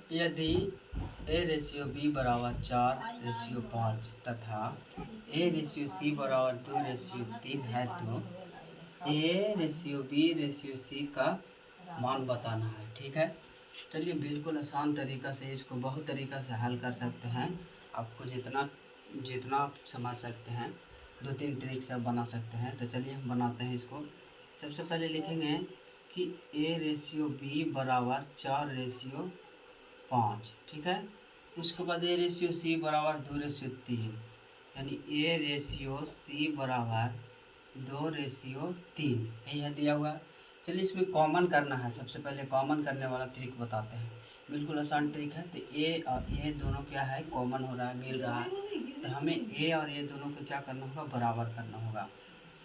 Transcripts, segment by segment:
यदि ए ratio B बराबर 4:5 तथा ए रेशियो सी बराबर 2:3 है तो A ratio B ratio C का मान बताना है। ठीक है, चलिए बिल्कुल आसान तरीक़ा से इसको बहुत तरीक़ा से हल कर सकते हैं। आपको जितना जितना आप समझ सकते हैं 2-3 ट्रिक से आप बना सकते हैं। तो चलिए हम बनाते हैं इसको। सबसे पहले लिखेंगे कि ए रेशियो बी बराबर 4:5। ठीक है, उसके बाद ए रेशियो सी बराबर 2:3, यानी ए रेशियो सी बराबर 2:3, यही है दिया हुआ। चलिए इसमें कॉमन करना है। सबसे पहले कॉमन करने वाला ट्रिक बताते हैं, बिल्कुल आसान ट्रिक है। तो ए और ए दोनों क्या है, कॉमन हो रहा है, मिल रहा है। तो हमें ए और ए दोनों को क्या करना होगा, बराबर करना होगा।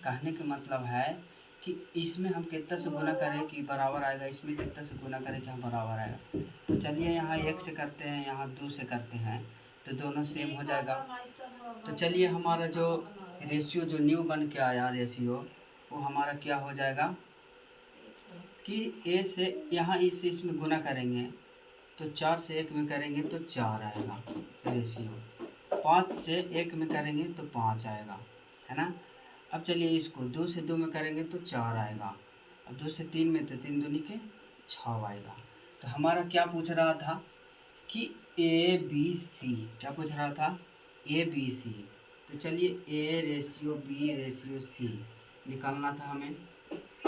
कहने का मतलब है कि इसमें हम कितना से गुना करें कि बराबर आएगा, इसमें कितना से गुना करें कि हम बराबर आएगा। तो चलिए यहाँ 1 से करते हैं, यहाँ 2 से करते हैं, तो दोनों सेम हो जाएगा। तो चलिए हमारा जो रेशियो जो न्यू बन के आया रेशियो, वो हमारा क्या हो जाएगा कि ए से यहाँ इसमें गुना करेंगे तो 4 से 1 में करेंगे तो 4 आएगा रेशियो। 5 से 1 में करेंगे तो 5 आएगा, है ना। अब चलिए इसको 2 से 2 में करेंगे तो 4 आएगा, और 2 से 3 में तो 3 दूनी के 6 आएगा। तो हमारा क्या पूछ रहा था कि ए बी सी, क्या पूछ रहा था, ए बी सी। तो चलिए A ratio B ratio C निकालना था हमें।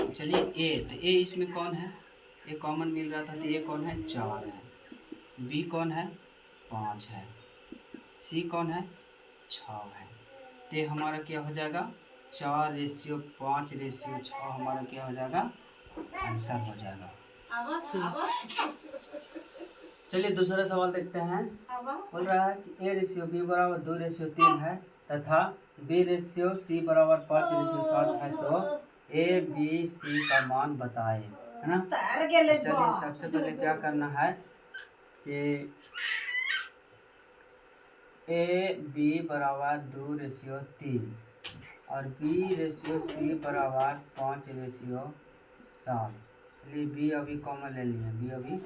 चलिए ए, तो ए इसमें कौन है, ए कॉमन मिल रहा था, तो ए कौन है, 4 है। बी कौन है, 5 है। सी कौन है, 6 है। तो हमारा क्या हो जाएगा, 4:5:6 हमारा क्या हो जाएगा, आंसर हो जाएगा। चलिए दूसरा सवाल देखते हैं। बोल रहा है कि ए रेशियो बी बराबर 2:3 है तथा बी रेशियो सी बराबर 5:7 है तो ए बी सी का मान बताए, है ना। चलिए सबसे पहले क्या करना है कि ए बी बराबर 2:3 और बी रेशियो सी बराबर 5:7। चलिए बी अभी कॉमन ले लिए, बी अभी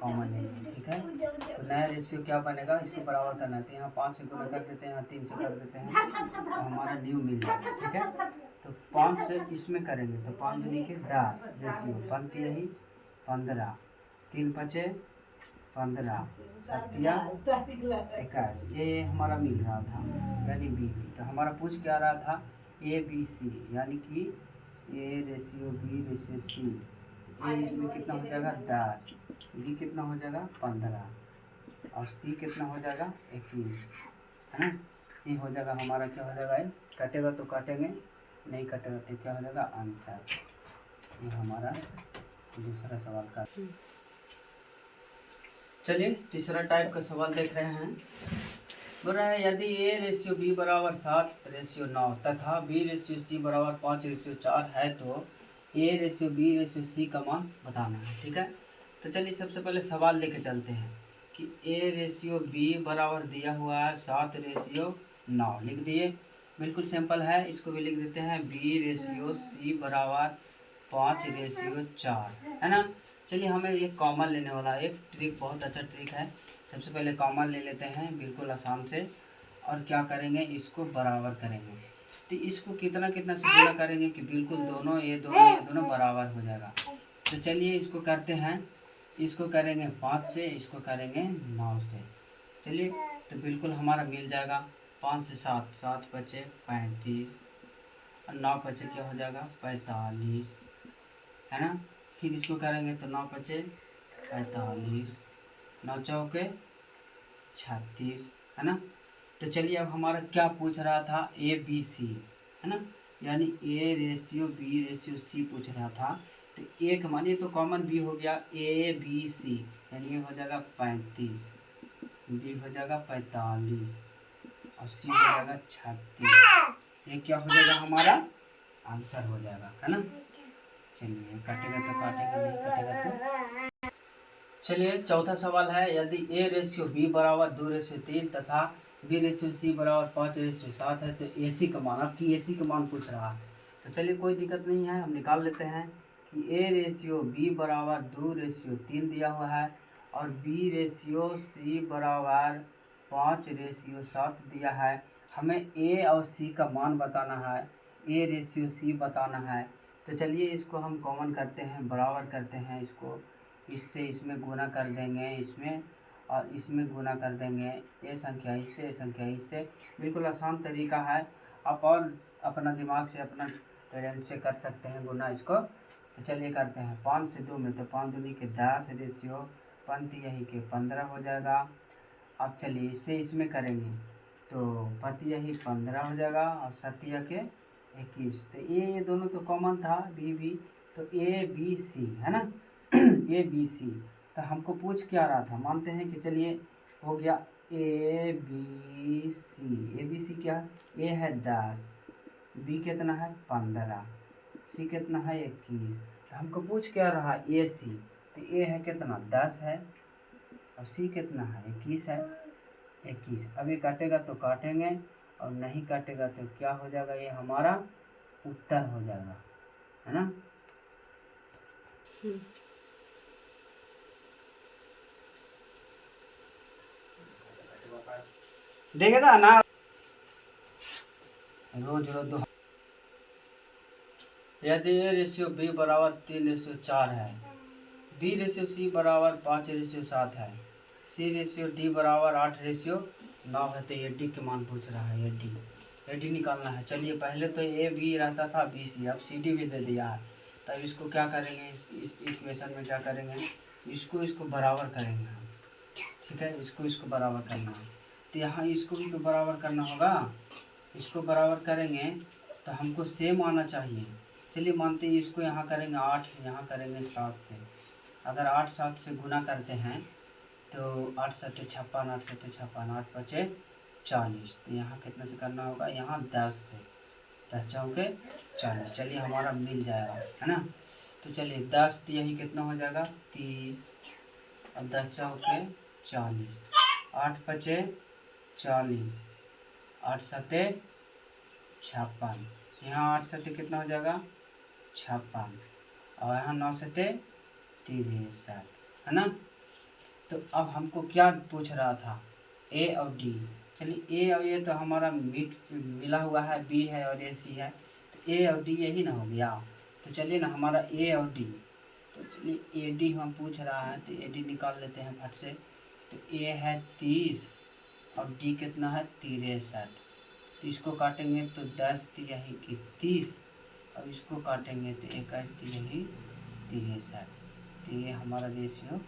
कॉमन ले लिए। ठीक है, तो नया रेशियो क्या बनेगा, इसको बराबर करना है। तो यहाँ 5 से गुना कर देते हैं, यहाँ 3 से कर देते हैं, तो हमारा न्यू मिल जाएगा। ठीक है, तो 5 से इसमें करेंगे तो 5 दूनी के 10 रेशियो बनती यही 15, 3 बचे 15, 21, ये हमारा मिल रहा था, यानी बी। तो हमारा पूछ क्या रहा था, ए बी सी, यानी कि A ratio B ratio C. A इसमें कितना हो जाएगा 10, बी कितना हो जाएगा 15, और सी कितना हो जाएगा 21, है ना। ये हो जाएगा हमारा, क्या हो जाएगा, कटेगा तो काटेंगे, नहीं कटेगा तो क्या हो जाएगा, आंसर। ये हमारा दूसरा सवाल का। चलिए तीसरा टाइप का सवाल देख रहे हैं। बोल रहा है यदि ए रेशियो बी बराबर 7:9 तथा बी रेशियो सी बराबर 5:4 है तो A ratio B ratio C का मान बताना है। ठीक है, तो चलिए सबसे पहले सवाल लेके चलते हैं कि ए रेशियो बी बराबर दिया हुआ है 7:9, लिख दिए, बिल्कुल सिंपल है। इसको भी लिख देते हैं बी रेशियो सी बराबर 5:4, है ना। चलिए हमें ये कॉमन लेने वाला एक ट्रिक, बहुत अच्छा ट्रिक है। सबसे पहले कॉमन ले लेते हैं बिल्कुल आसान से, और क्या करेंगे, इसको बराबर करेंगे। तो इसको कितना कितना से गुणा करेंगे कि बिल्कुल दोनों ये दोनों बराबर हो जाएगा। तो चलिए इसको करते हैं, इसको करेंगे 5 से, इसको करेंगे 9 से। चलिए तो बिल्कुल हमारा मिल जाएगा, 5 से 7, 7 बचे 35, और 9 बचे क्या हो जाएगा 45, है ना। फिर इसको करेंगे तो 9 बचे 45, 9 चौके 36, है ना। तो चलिए अब हमारा क्या पूछ रहा था, ए बी सी, है ना, यानी A ratio B ratio C पूछ रहा था। तो ए का मान, ये तो कॉमन बी हो गया, ए बी सी, यानी ये हो जाएगा 35, बी हो जाएगा 45, और सी हो जाएगा 36। ये क्या हो जाएगा, हमारा आंसर हो जाएगा, है ना। चलिए काटेगा तो काटेगा, नहीं काटेगा तो। चलिए चौथा सवाल है, यदि ए रेशियो बी बराबर 2:3 तथा बी रेशियो सी बराबर 5:7 है तो ए सी का मान, अब की ए सी का मान पूछ रहा है। तो चलिए कोई दिक्कत नहीं है, हम निकाल लेते हैं कि ए रेशियो बी बराबर 2:3 दिया हुआ है, और बी रेशियो सी बराबर 5:7 दिया है। हमें ए और सी का मान बताना है, ए रेशियो सी बताना है। तो चलिए इसको हम कॉमन करते हैं, बराबर करते हैं इसको, इससे इसमें गुना कर देंगे, इसमें और इसमें गुना कर देंगे, ये संख्या इससे, ये संख्या इससे। बिल्कुल आसान तरीका है, आप और अपना दिमाग से, अपना टैलेंट से कर सकते हैं गुना इसको। तो चलिए करते हैं। 5 से 2 में तो 5 दूनी के 10 रेशियो 5 यही के 15 हो जाएगा। अब चलिए इससे इसमें करेंगे तो 5 यही 15 हो जाएगा और 7 के 21। तो ये दोनों तो कॉमन था, बी तो ए बी सी है ना। ए बी सी तो हमको पूछ क्या रहा था, मानते हैं कि चलिए हो गया ए बी सी क्या है, ए है 10, बी कितना है 15, सी कितना है 21। तो हमको पूछ क्या रहा ए सी, तो ए है कितना 10 है और सी कितना है 21 है, 21। अभी काटेगा तो काटेंगे और नहीं काटेगा तो क्या हो जाएगा, ये हमारा उत्तर हो जाएगा, है ना। देखेगा ना रोज दो। यदि ए रेशियो बी बराबर 3:4 है, बी रेशियो सी बराबर 5:7 है, सी रेशियो डी बराबर 8:9 है, तो ये डी के मान पूछ रहा है, ये डी निकालना है। चलिए पहले तो ए बी रहता था बी सी, अब सी डी भी दे दिया है, तब इसको क्या करेंगे, इस इक्वेशन में क्या करेंगे, इसको बराबर करेंगे हम, ठीक है। इसको बराबर करना है, तो यहाँ इसको भी तो बराबर करना होगा। इसको बराबर करेंगे तो हमको सेम आना चाहिए। चलिए मानते हैं इसको यहाँ करेंगे 8, यहाँ करेंगे 7 से। अगर 8 7 से गुना करते हैं तो 8 7 56, 8 7 56, 8 5 40। तो यहाँ कितने से करना होगा, यहाँ 10 से, 10 चौके 40। चलिए हमारा मिल जाएगा, है ना। तो चलिए 10 यही कितना हो जाएगा 30 और 10 चौके 40, 8 5 40, 8 7 56, यहाँ 8 7 कितना हो जाएगा 56 और यहाँ 9 7 63, है ना। तो अब हमको क्या पूछ रहा था, ए और डी। चलिए ए और ए तो हमारा मिला हुआ है, बी है और ए सी है, तो ए और डी यही ना हो गया। तो चलिए ना हमारा ए और डी, तो चलिए ए डी हम पूछ रहा है तो ए डी निकाल लेते हैं फट से। तो ए है 30 और डी कितना है 63। तो इसको काटेंगे तो 10 यही की 30 और इसको काटेंगे तो 21 यही 63। तो ये हमारा रेशियो